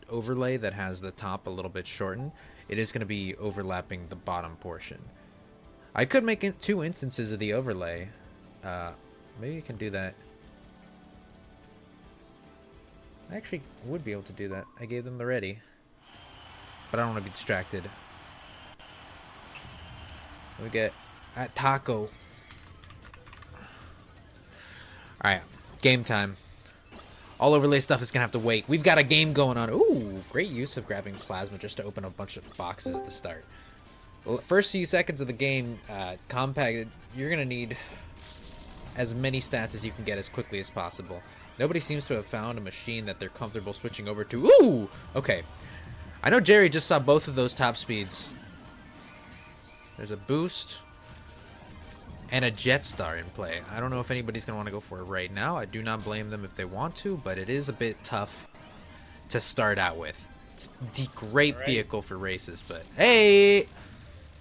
overlay that has the top a little bit shortened, it is going to be overlapping the bottom portion. I could make it 2 instances of the overlay. Maybe you can do that. I actually would be able to do that. I gave them the ready. But I don't want to be distracted. We get at Taco. Alright, game time. All overlay stuff is going to have to wait. We've got a game going on. Ooh, great use of grabbing plasma just to open a bunch of boxes at the start. First few seconds of the game, compacted, you're going to need as many stats as you can get as quickly as possible. Nobody seems to have found a machine that they're comfortable switching over to. Ooh! Okay. I know Jerry just saw both of those top speeds. There's a boost and a jet star in play. I don't know if anybody's going to want to go for it right now. I do not blame them if they want to, but it is a bit tough to start out with. It's the great vehicle for races, but hey!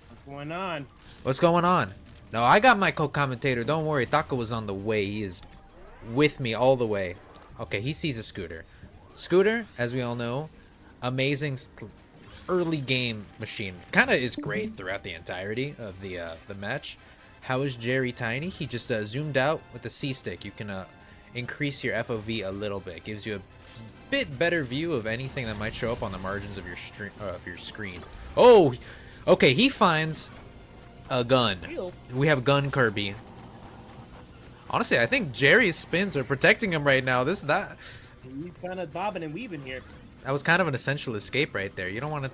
What's going on? What's going on? No, I got my co-commentator. Don't worry. Taco was on the way. He is with me all the way. Okay, he sees a Scooter. Scooter, as we all know, amazing early game machine. Kind of is great throughout the entirety of the match. How is Jerry tiny? He just zoomed out with the C stick. You can increase your FOV a little bit. Gives you a bit better view of anything that might show up on the margins of your screen. Oh, okay. He finds a gun. We have gun Kirby. Honestly, I think Jerry's spins are protecting him right now. He's kind of bobbing and weaving here. That was kind of an essential escape right there. You don't want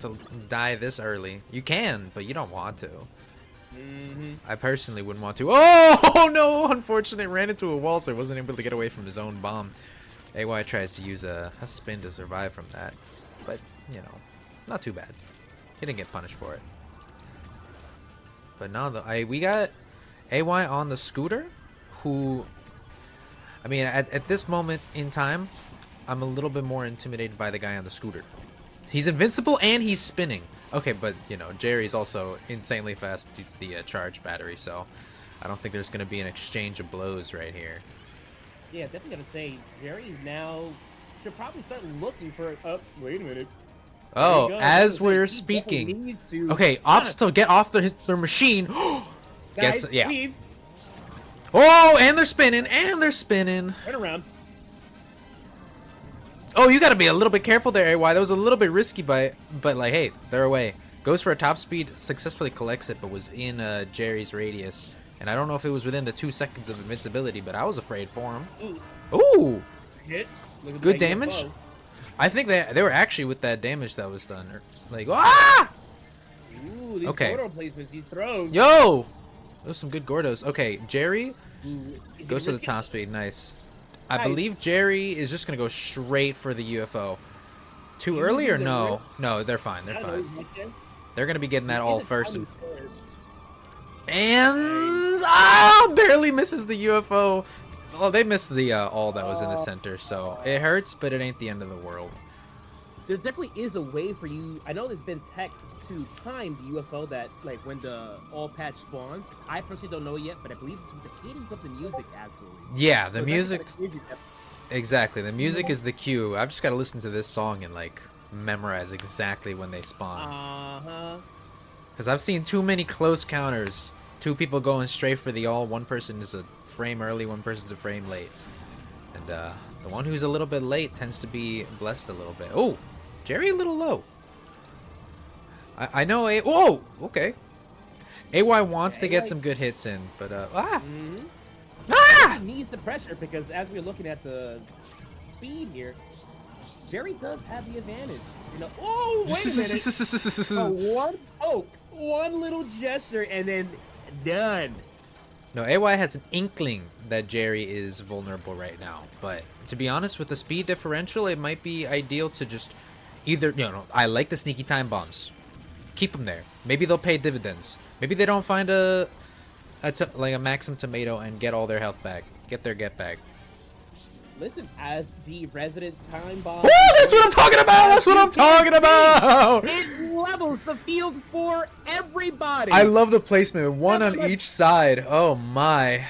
to die this early. You can, but you don't want to. I personally wouldn't want to. Oh no! Unfortunately, ran into a wall, so he wasn't able to get away from his own bomb. AY tries to use a spin to survive from that, but you know, not too bad. He didn't get punished for it. But now we got AY on the Scooter, who, I mean, at this moment in time, I'm a little bit more intimidated by the guy on the Scooter. He's invincible and he's spinning. Okay, but you know, Jerry's also insanely fast due to the charge battery, so I don't think there's going to be an exchange of blows right here. Yeah, definitely gonna say Jerry now should probably start looking for. Oh, wait a minute. Oh, as we're speaking. Okay, ops to get off their machine. Guys, yeah. weave. Oh, and they're spinning, and they're spinning. Turn around. Oh, you gotta be a little bit careful there, AY. That was a little bit risky, but like, hey, they're away. Goes for a top speed, successfully collects it, but was in Jerry's radius. And I don't know if it was within the 2 seconds of invincibility, but I was afraid for him. Ooh! Hit. Good damage. I think they were actually with that damage that was done. Like, ah! Ooh, these okay. Gordo placements, these throws. Yo! Those some good Gordos. Okay, Jerry goes to the top speed. Nice. I believe Jerry is just going to go straight for the UFO. Too early or no? No, they're fine. They're fine. They're going to be getting that all first. And barely misses the UFO. Oh, they missed the all that was in the center, so it hurts, but it ain't the end of the world. There definitely is a way for you. I know there's been tech to time the UFO that, like, when the all patch spawns. I personally don't know yet, but I believe it's with the cadence of the music, actually. Yeah, the music. Exactly, the music is the cue. I've just got to listen to this song and like memorize exactly when they spawn. Because I've seen too many close counters. 2 people going straight for the all. One person is a frame early, one person's a frame late. And the one who's a little bit late tends to be blessed a little bit. Oh, Jerry a little low. I know whoa, okay. AY wants to get some good hits in, but He needs the pressure because as we're looking at the speed here, Jerry does have the advantage. You know, oh, wait a minute. One little gesture and then done. No, AY has an inkling that Jerry is vulnerable right now, but to be honest, with the speed differential, it might be ideal to just either, you know, I like the sneaky time bombs. Keep them there. Maybe they'll pay dividends. Maybe they don't find like a Maxim tomato and get all their health back. Get their get back. Listen, as the resident time bomb. Oh, that's what I'm talking about! That's what I'm talking about! It levels the field for everybody. I love the placement. One on each side. Oh my.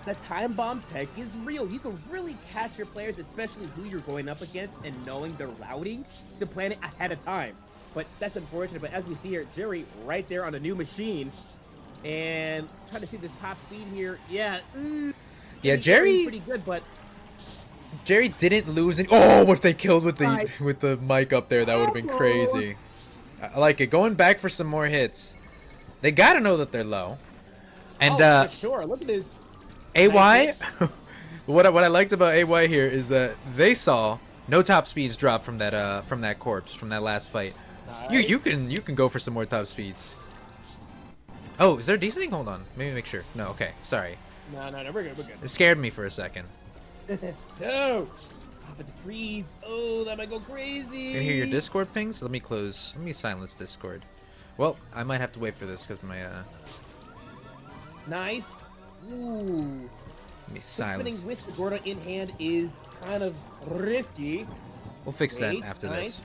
the time bomb tech is real. You can really catch your players, especially who you're going up against, and knowing their routing to plan it ahead of time. But that's unfortunate. But as we see here, Jerry right there on a new machine, and trying to see this top speed here. Yeah, yeah, Jerry pretty good, but Jerry didn't lose any. Oh, what if they killed with the mic up there? That would have been crazy. I like it. Going back for some more hits. They gotta know that they're low. And for sure. Look at this. AY, what I liked about AY here is that they saw no top speeds drop from that corpse from that last fight. Nice. You can go for some more top speeds. Oh, is there desync? Hold on, maybe make sure. No, okay, sorry. No, we're good. It scared me for a second. No, but the freeze. Oh, that might go crazy. You can hear your Discord pings. Let me silence Discord. Well, I might have to wait for this because my Nice. Ooh. Let me silence. Spinning with the Gordo in hand is kind of risky. We'll fix that after this.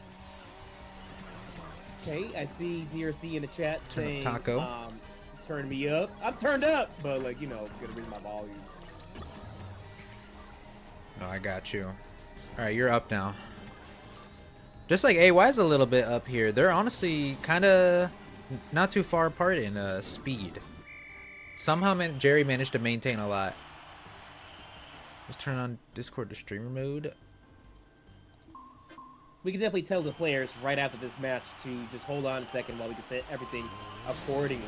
Okay, I see DRC in the chat saying, Taco. turn me up. I'm turned up, but like, you know, gonna raise my volume. No, I got you. All right, you're up now. Just like AY's a little bit up here. They're honestly kind of not too far apart in speed. Somehow Jerry managed to maintain a lot. Let's turn on Discord to streamer mode. We can definitely tell the players right after this match to just hold on a second while we can set everything accordingly.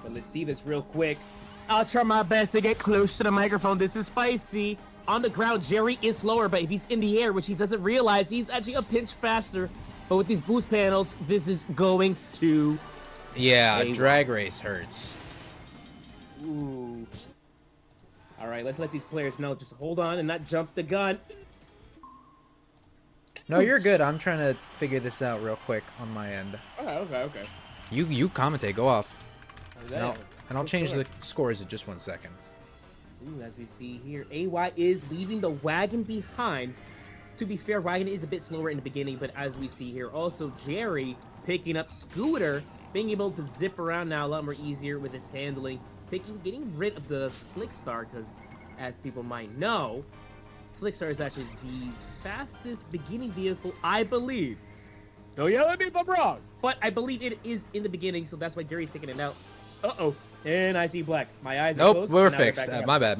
But let's see this real quick. I'll try my best to get close to the microphone. This is spicy. On the ground, Jerry is slower, but if he's in the air, which he doesn't realize, he's actually a pinch faster. But with these boost panels, this is going to... Yeah, drag race hurts. Ooh. All right, let's let these players know. Just hold on and not jump the gun. No, you're good. I'm trying to figure this out real quick on my end. Okay. You commentate. Go off. And I'll change the scores in just 1 second. Ooh, as we see here, AY is leaving the wagon behind. To be fair, wagon is a bit slower in the beginning, but as we see here, also Jerry picking up Scooter, being able to zip around now a lot more easier with his handling. Getting rid of the Slick Star, because as people might know, Slick Star is actually the fastest beginning vehicle, I believe. Don't yell at me if I'm wrong, but I believe it is in the beginning, so that's why Jerry's taking it out. Uh-oh, and I see black. My eyes are closed. Nope, we're fixed. My bad.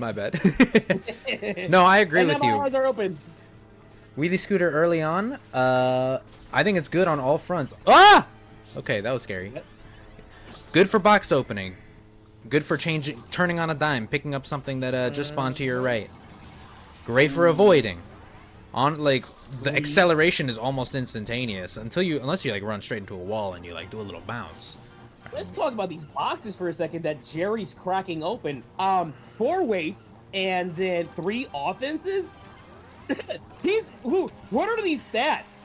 No, I agree with you. My eyes are open. Wheelie Scooter early on, I think it's good on all fronts. Ah! Okay, that was scary. Good for box opening. Good for turning on a dime, picking up something that just spawned to your right. Great for avoiding. The acceleration is almost instantaneous unless you like run straight into a wall and you like do a little bounce. Let's talk about these boxes for a second that Jerry's cracking open. 4 weights and then 3 offenses. What are these stats?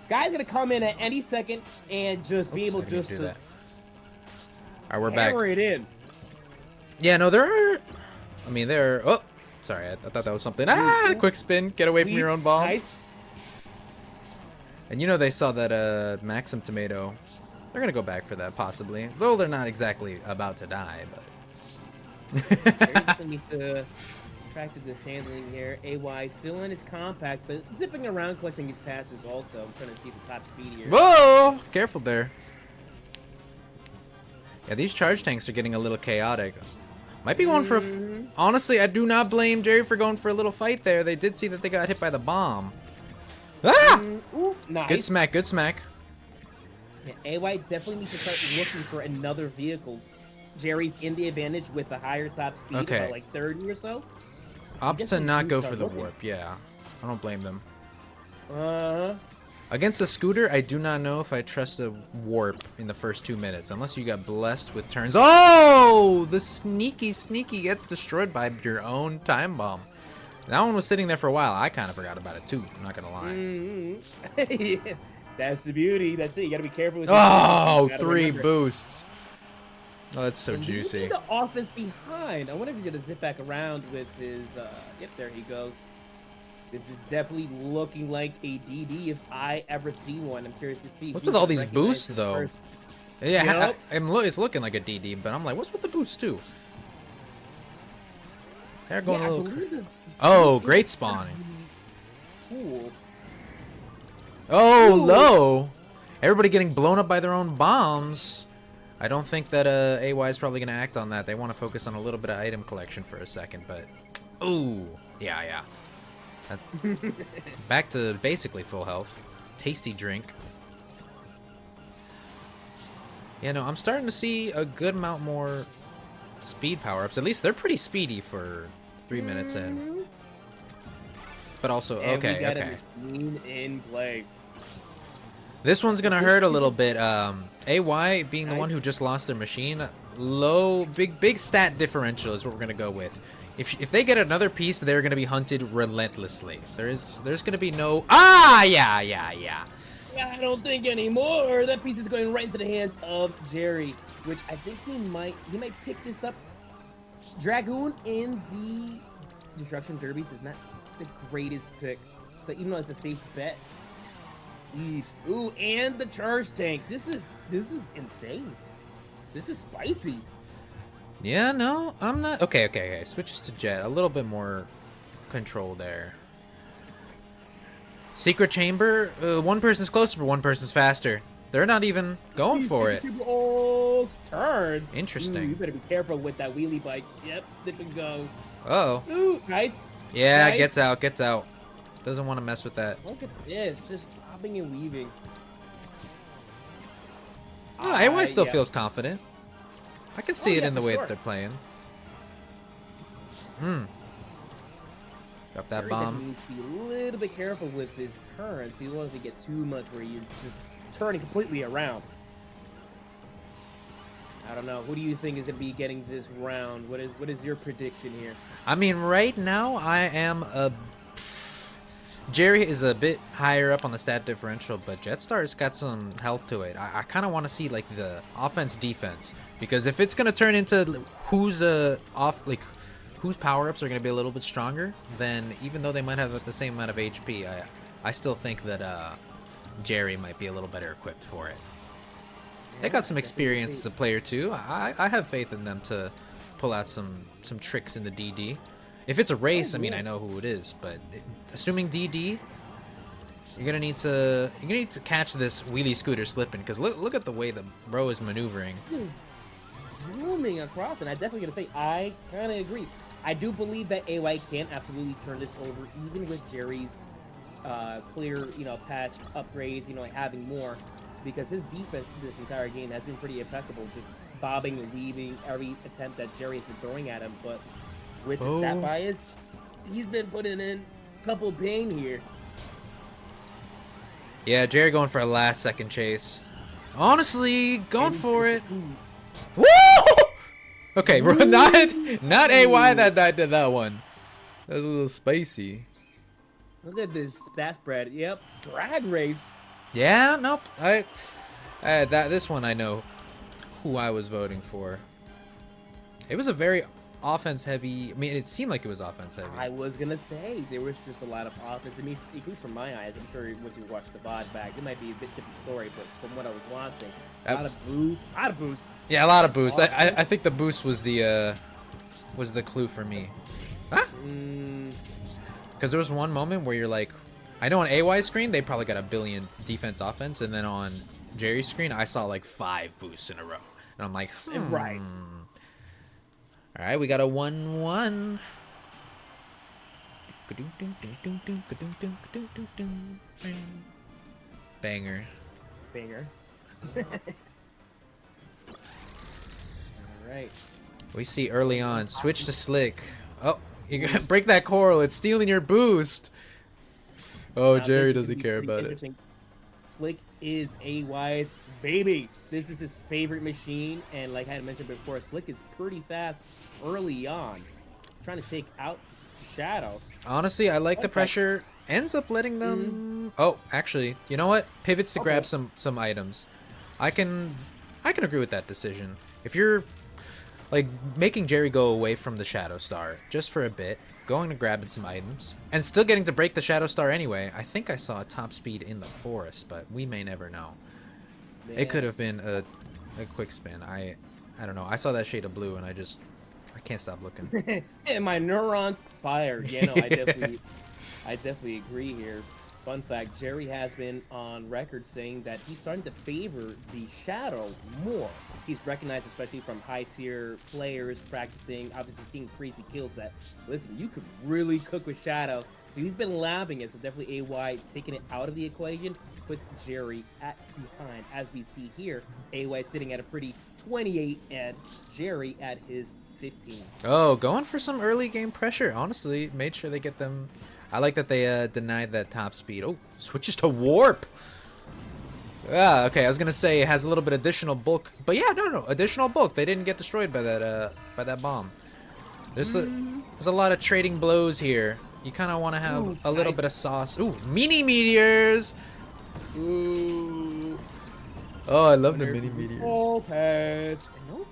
Guy's gonna come in at any second and just be able just to. All right, we're back. Hammer it in. Yeah, no, there are. Oh, sorry, I thought that was something. Quick spin, get away from your own bomb. Nice. And you know they saw that Maxim Tomato. They're gonna go back for that possibly, though they're not exactly about to die. But needs to practice this handling here. AY still in his compact, but zipping around collecting his patches also. I'm trying to keep the top speed here. Whoa! Careful there. Yeah, these charge tanks are getting a little chaotic. Might be going for a... Honestly, I do not blame Jerry for going for a little fight there. They did see that they got hit by the bomb. Ah! Ooh, nice. Good smack, good smack. Yeah, AY definitely needs to start looking for another vehicle. Jerry's in the advantage with the higher top speed, about like 30 or so. Opts to not go for the warp, yeah. I don't blame them. Against a Scooter, I do not know if I trust a warp in the first 2 minutes, unless you got blessed with turns. Oh! The sneaky gets destroyed by your own time bomb. That one was sitting there for a while. I kind of forgot about it too, I'm not gonna lie. Yeah, that's the beauty. That's it. You gotta be careful with 3 boosts. Oh, that's so juicy. The offense behind. I wonder if he's gonna zip back around with his. Yep, there he goes. This is definitely looking like a DD if I ever see one. I'm curious to see. What's with all these boosts though? Yeah, it's looking like a DD, but I'm like, what's with the boosts too? They're going Yeah, a I little. believe the Oh, blue great is spawning. Cool. Oh, Ooh. low. Everybody getting blown up by their own bombs. I don't think that AY is probably going to act on that. They want to focus on a little bit of item collection for a second, but... Ooh. Yeah. Back to basically full health. Tasty drink. Yeah, no, I'm starting to see a good amount more speed power-ups. At least they're pretty speedy for 3 minutes in. But also, And we got okay. a machine in play. This one's gonna hurt a little bit. AY being the one who just lost their machine, big stat differential is what we're gonna go with. If they get another piece, they're gonna be hunted relentlessly. There's gonna be no yeah. I don't think anymore. That piece is going right into the hands of Jerry, which I think he might pick this up. Dragoon in the Destruction Derbies is not the greatest pick. So even though it's a safe bet, ooh, and the charge tank. This is insane. This is spicy. Yeah, no, I'm not. Okay. Switches to Jet. A little bit more control there. Secret chamber. One person's closer, but one person's faster. They're not even going for it. Oh, turn. Interesting. Ooh, you better be careful with that wheelie bike. Yep, dip and go. Uh-oh. Ooh, nice. Yeah, Nice. gets out. Doesn't want to mess with that. Look at this, just bobbing and weaving. Oh, AY still Yeah. feels confident. I can see it yeah, in the for way sure. that they're playing. Drop that Jerry bomb. needs to be a little bit careful with his turns. He doesn't get too much where you're just turning completely around. I don't know. Who do you think is going to be getting this round? What is your prediction here? I mean, right now I am a... Jerry is a bit higher up on the stat differential, but Jetstar's got some health to it. I kind of want to see like the offense defense, because if it's gonna turn into whose power-ups are gonna be a little bit stronger, then even though they might have the same amount of HP, I still think that Jerry might be a little better equipped for it. They got some experience as a player too. I have faith in them to pull out some tricks in the DD. If it's a race, I mean, I know who it is, but assuming DD, you're gonna need to catch this wheelie scooter slipping, because look at the way the bro is maneuvering. Zooming across, and I'm definitely gonna say I kind of agree. I do believe that AY can absolutely turn this over, even with Jerry's clear, patch upgrades, having more, because his defense this entire game has been pretty impeccable, just bobbing and weaving every attempt that Jerry has been throwing at him, but with the stat bias, he's been putting in a couple pain here. Yeah, Jerry going for a last-second chase. Honestly, going for it. Woo! Okay, not AY that died to that one. That was a little spicy. Look at this stat spread. Yep, drag race. Yeah, nope. This one I know who I was voting for. It was a very offense heavy. I mean, it seemed like it was offense heavy. I was gonna say there was just a lot of offense. I mean, at least from my eyes, I'm sure once you watch the VOD back, it might be a bit different story. But from what I was watching, a lot of boost. Yeah, a lot of boost. I think the boost was the clue for me. Because there was one moment where you're like, I know on AY's screen they probably got a billion defense offense, and then on Jerry's screen I saw like 5 boosts in a row, and I'm like, Right. All right, we got a 1-1. Banger. All right. We see early on, switch to Slick. Oh, you gotta break that coral. It's stealing your boost. Oh, Now, Jerry this is doesn't gonna be care pretty about it. interesting. Slick is AY's baby. This is his favorite machine, and like I had mentioned before, Slick is pretty fast early on, trying to take out Shadow. Honestly, I like the Okay. pressure. Ends up letting them. Oh, actually, you know what? Pivots to grab some items. I can agree with that decision. If you're like making Jerry go away from the Shadow Star just for a bit, going to grab some items, and still getting to break the Shadow Star anyway. I think I saw a top speed in the forest, but we may never know. Yeah. It could have been a quick spin. I don't know. I saw that shade of blue and I just I can't stop looking. And my neurons fired. Yeah, no, I definitely agree here. Fun fact, Jerry has been on record saying that he's starting to favor the Shadow more. He's recognized, especially from high-tier players practicing, obviously seeing crazy kills that, listen, you could really cook with Shadow. So he's been labbing it, so definitely AY taking it out of the equation puts Jerry at behind. As we see here, AY sitting at a pretty 28 and Jerry at his 15. Oh, going for some early game pressure. Honestly, made sure they get them. I like that they denied that top speed. Oh, switches to warp. Yeah, okay. I was gonna say it has a little bit additional bulk, but yeah, no, additional bulk. They didn't get destroyed by that bomb. There's a lot of trading blows here. You kind of want to have a little bit of sauce. Ooh, mini meteors. Ooh. Oh, I love the mini meteors. Oh, patch. No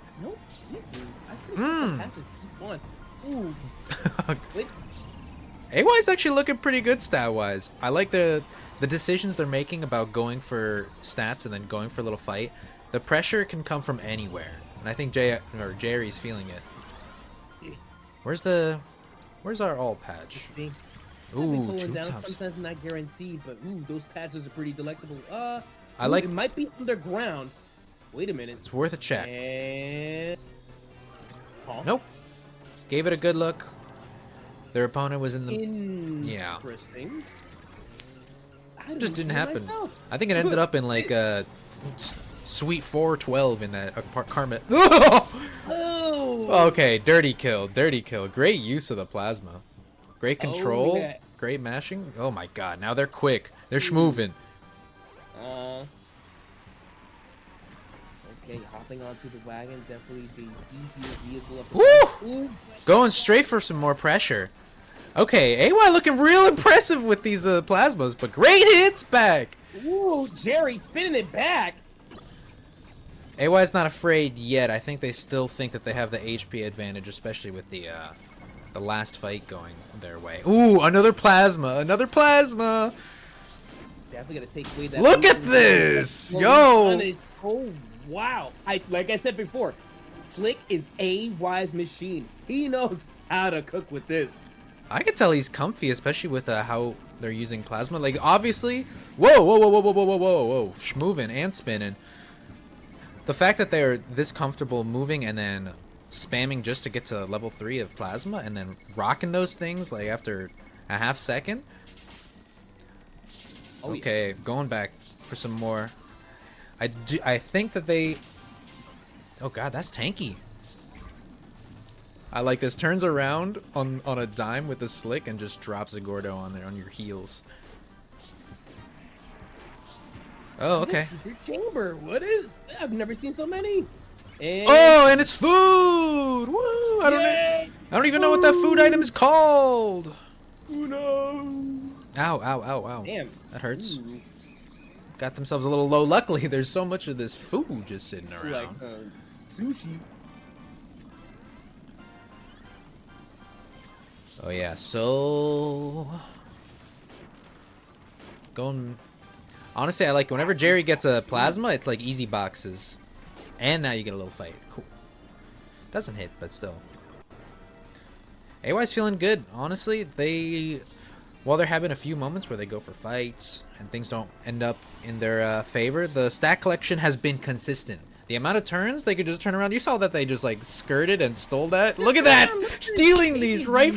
pieces. I think patches one. Ooh. Wait. AY's actually looking pretty good stat-wise. I like the decisions they're making about going for stats and then going for a little fight. The pressure can come from anywhere, and I think Jerry's feeling it. Where's our all patch? Ooh, two down, tops. sometimes not guaranteed, but those patches are pretty delectable. I like. It might be underground. Wait a minute. It's worth a check. And... Huh? Nope. Gave it a good look. Their opponent was in the. Interesting. It just didn't happen. I think it ended up in like a sweet 412 in that Karma. Oh! Okay, dirty kill. Great use of the plasma. Great control. Yeah. Great mashing. Oh my god, now they're quick. They're schmoving. Okay, hopping onto the wagon, definitely the easier vehicle of the Woo! Going straight for some more pressure. Okay, AY looking real impressive with these plasmas, but great hits back. Ooh, Jerry spinning it back. AY's not afraid yet. I think they still think that they have the HP advantage, especially with the last fight going their way. Ooh, another plasma. Definitely gonna take away that. Look at this, yo! Oh wow! Like I said before, Slick is AY's machine. He knows how to cook with this. I can tell he's comfy, especially with how they're using plasma. Like, obviously, whoa, schmoving and spinning. The fact that they're this comfortable moving and then spamming just to get to level 3 of plasma and then rocking those things like after a half second. Okay, going back for some more. I think that they. Oh god, that's tanky. I like this. Turns around on a dime with the slick and just drops a Gordo on there on your heels. Oh, okay. Chamber. What is? I've never seen so many. And... Oh, and it's food. Woo! I don't even know what that food item is called. Who knows? Ow. Damn. That hurts. Ooh. Got themselves a little low. Luckily, there's so much of this food just sitting around. Like sushi. Oh yeah, so going. Honestly, I like whenever Jerry gets a plasma, it's like easy boxes, and now you get a little fight. Cool. Doesn't hit, but still. AY's feeling good. Honestly, while they're having a few moments where they go for fights and things don't end up in their favor, the stat collection has been consistent. The amount of turns they could just turn around. You saw that they just like skirted and stole that. Look at that! Stealing these right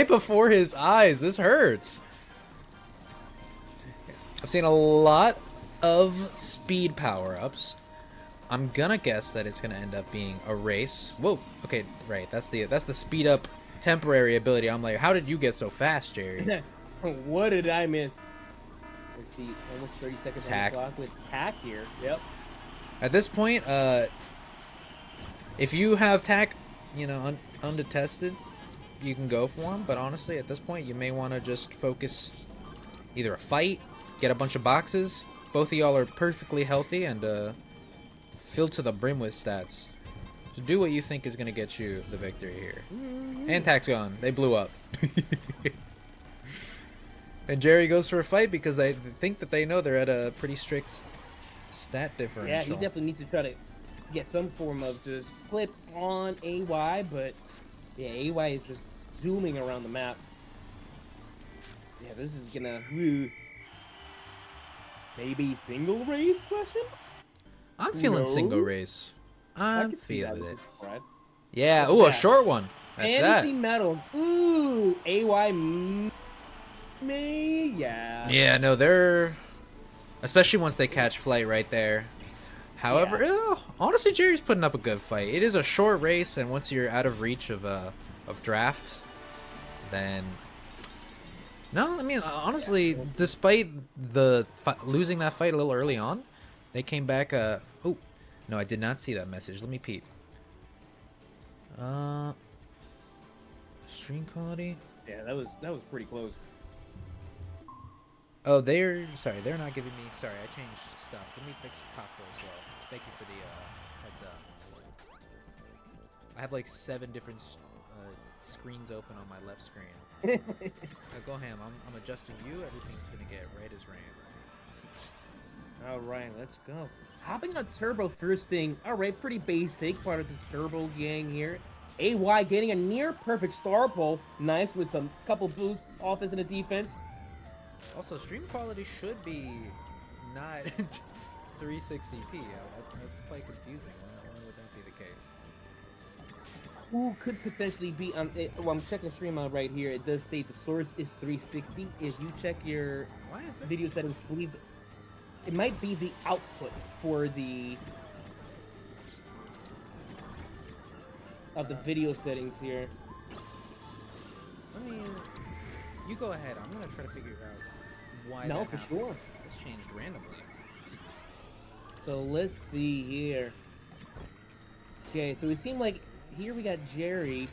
before his eyes. This hurts. I've seen a lot of speed power-ups. I'm gonna guess that it's gonna end up being a race. Whoa. Okay, right. That's the speed up temporary ability. I'm like, how did you get so fast, Jerry? What did I miss? Let's see. Almost 30 seconds on the clock with tack here. Yep. At this point, if you have tack, you know, undetested, you can go for them. But honestly, at this point, you may want to just focus either a fight, get a bunch of boxes. Both of y'all are perfectly healthy and filled to the brim with stats. So do what you think is going to get you the victory here. And tack's gone. They blew up. And Jerry goes for a fight because they think that they know they're at a pretty strict stat differential. Yeah, he definitely needs to try to get some form of just flip on AY, but yeah, AY is just zooming around the map. Yeah, this is gonna maybe single race question. I'm feeling single No. race. I I'm could see that feeling with it. this spread. Yeah. What's Ooh, a that? short one. At that. Fantasy Metal. Ooh, AY. Yeah. Yeah. No, they're especially once they catch flight right there. However, Yeah. honestly, Jerry's putting up a good fight. It is a short race, and once you're out of reach of draft, then no. I mean, honestly, despite the losing that fight a little early on, they came back. Oh, no, I did not see that message. Let me peep. Stream quality. Yeah, that was pretty close. Oh, they're sorry. They're not giving me. Sorry, I changed stuff. Let me fix Taco as well. Thank you for the heads up. I have like 7 different screens open on my left screen. Go ham. I'm adjusting you. Everything's gonna get right as rain. All right, let's go. Hopping on Turbo first thing. All right, pretty basic part of the Turbo gang here. AY getting a near perfect star pull. Nice with some couple boosts, offense and a defense. Also, stream quality should be not 360p. That's quite confusing. Why would that be the case? Who could potentially be on? Well, I'm checking the stream out right here. It does say the source is 360. If you check your video settings, believe it might be the output for the video settings here. I mean, you go ahead. I'm gonna try to figure out why. No, for sure. It's changed randomly. So let's see here. Okay, so it seemed like here we got Jerry.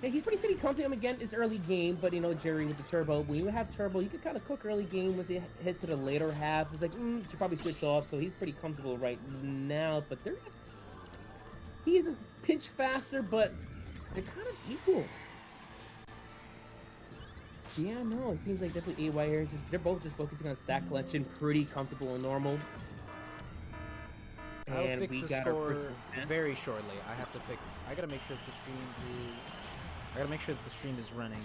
Hey, he's pretty steady coming again. It's early game, but you know Jerry with the turbo. When you have turbo, you can kind of cook early game. Once it hits to the later half, it's like should probably switch off. So he's pretty comfortable right now. But he's a pinch faster, but they're kind of equal. Yeah, no, it seems like definitely AY here. They're both just focusing on stack collection, pretty comfortable and normal. I'll fix the score very shortly. I gotta make sure that the stream is. I gotta make sure that the stream is running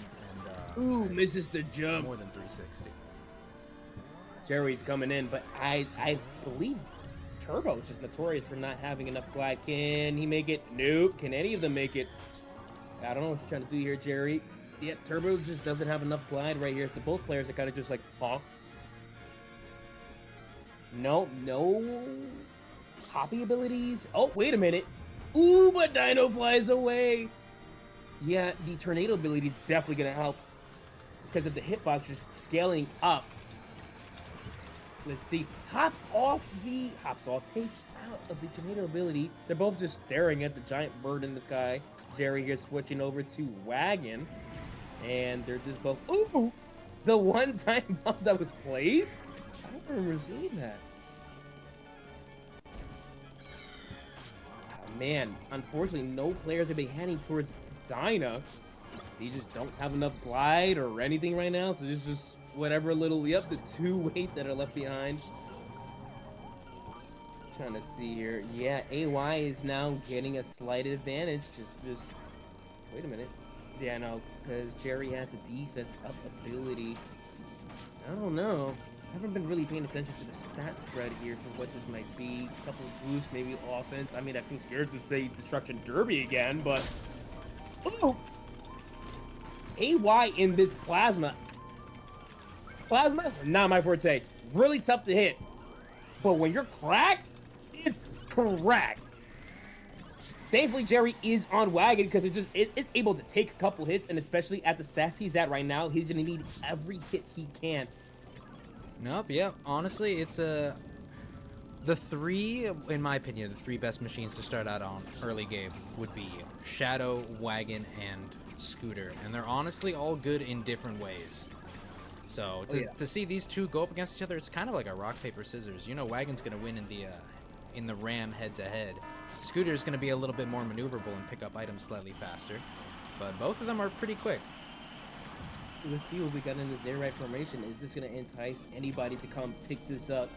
and. Ooh, misses the jump. More than 360. Jerry's coming in, but I believe Turbo is just notorious for not having enough glide. Can he make it? Nope. Can any of them make it? I don't know what you're trying to do here, Jerry. Yeah, Turbo just doesn't have enough glide right here, so both players are kind of just like, huh? No hoppy abilities. Oh, wait a minute. Ooh, but Dino flies away. Yeah, the tornado ability is definitely going to help because of the hitbox just scaling up. Let's see. Takes out of the tornado ability. They're both just staring at the giant bird in the sky. Jerry here switching over to Wagon. And they're just both... Ooh! The one-time bomb that was placed? I don't remember seeing that. Oh, man, unfortunately, no players have been heading towards Dyna. They just don't have enough glide or anything right now, so there's just whatever little... Yep, the 2 weights that are left behind. Trying to see here. Yeah, AY is now getting a slight advantage. Just wait a minute. Yeah, no, because Jerry has a defense up ability. I don't know. I haven't been really paying attention to the stat spread here for what this might be. A couple of boosts, maybe offense. I mean, I feel scared to say Destruction Derby again, but... Oh! AY in this Plasma. Plasma? Not my forte. Really tough to hit. But when you're cracked, it's cracked. Thankfully, Jerry is on Wagon because it's able to take a couple hits, and especially at the stats he's at right now, he's going to need every hit he can. Nope, yeah. Honestly, it's the three, in my opinion, the 3 best machines to start out on early game would be Shadow, Wagon, and Scooter. And they're honestly all good in different ways. So to see these 2 go up against each other, it's kind of like a rock, paper, scissors. You know Wagon's going to win in the Ram head-to-head. Scooter's going to be a little bit more maneuverable and pick up items slightly faster, but both of them are pretty quick. Let's see what we got in this air right formation. Is this going to entice anybody to come pick this up?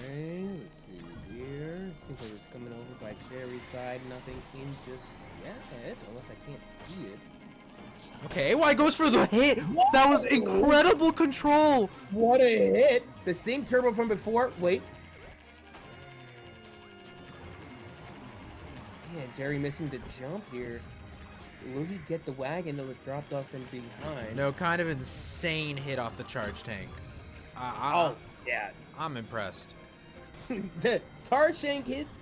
Okay, let's see here. Seems like it's coming over by Jerry's side. Nothing in just yet, unless I can't see it. Okay, AY goes for the hit. Whoa! That was incredible control. What a hit! The same turbo from before. Wait. Yeah, Jerry missing the jump here. Will he get the wagon that was dropped off from behind? No, kind of insane hit off the charge tank. Oh, yeah. I'm impressed. The charge tank hits.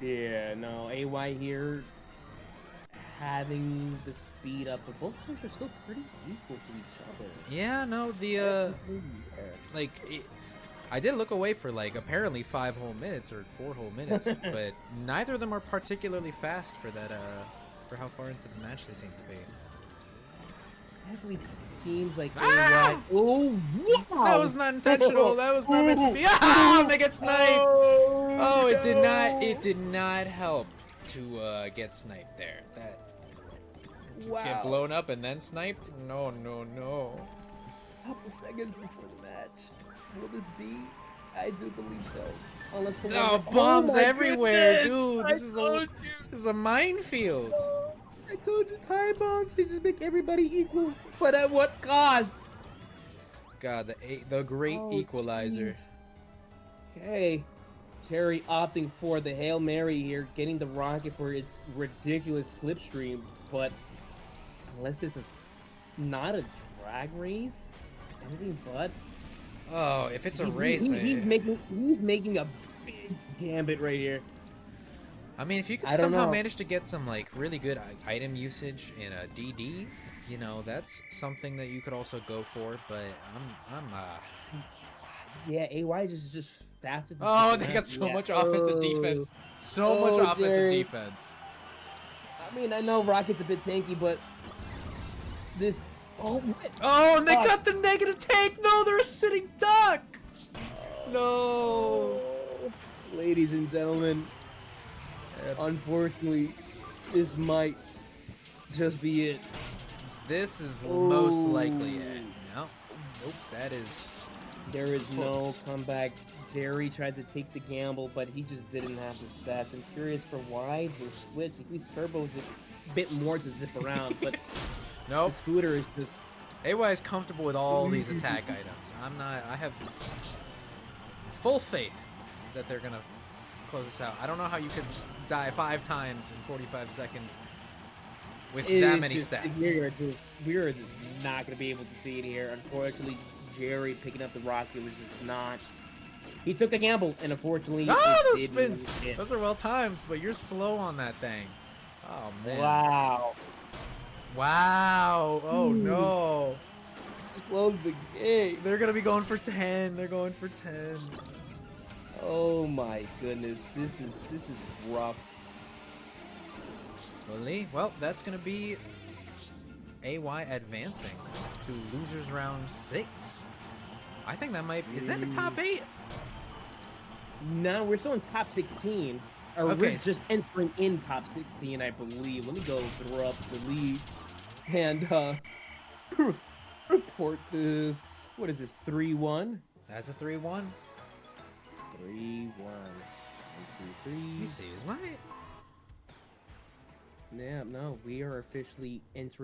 Yeah, no, AY here having the speed up, but both players are still pretty equal to each other. Yeah, no, like, I did look away for, like, apparently 5 whole minutes or 4 whole minutes, but neither of them are particularly fast for that, for how far into the match they seem to be. Definitely seems like Ah! Oh, wow! That was not intentional. That was not meant to be. Ah! They get sniped. Oh, it did not. It did not help to get sniped there. That get blown up and then sniped. No, no, no. A couple seconds before the match. Will this be? I do believe so. Unless No, bombs everywhere, goodness! dude. This is a minefield. I told you, time bombs. They just make everybody equal. But at what cost? God, the great equalizer. Geez. Okay. Jerry opting for the Hail Mary here, getting the rocket for its ridiculous slipstream, but unless this is not a drag race, anything but. Oh, if it's a race, he's making a big gambit right here. I mean, if you could somehow manage to get some like really good item usage in a DD, you know, that's something that you could also go for. But yeah, AY is just faster. Oh, they got so much offensive defense. So much offensive defense. I mean, I know Rocket's a bit tanky, but this. Oh, what? Oh, and they got the negative tank. No, they're a sitting duck. No. Ladies and gentlemen, unfortunately, this might just be it. This is most likely it. No. Nope, that is. There is no comeback. Jerry tried to take the gamble, but he just didn't have the stats. I'm curious for why the switch. At least Turbo's a bit more to zip around, but nope. The scooter is just. AY is comfortable with all these attack items. I'm not. I have full faith that they're gonna close this out. I don't know how you could die 5 times in 45 seconds with that many stats. We're just not gonna be able to see it here. Unfortunately, Jerry picking up the rocket was just not. He took the gamble, and unfortunately, those spins. Those are well timed, but you're slow on that thing. Oh man. Wow. Wow. Oh no. Close the game. They're gonna be going for 10. They're going for 10. Oh my goodness. This is rough. Well, that's gonna be AY advancing to losers round 6. I think that might. Is that the top 8? No, we're still in top 16. Or okay, we're just entering in top 16, I believe. Let me go throw up the lead and report this. What is this? 3-1. That's a 3-1. 3-1. 1, 2, 3. Let me see. Is my. Yeah, no, we are officially entering.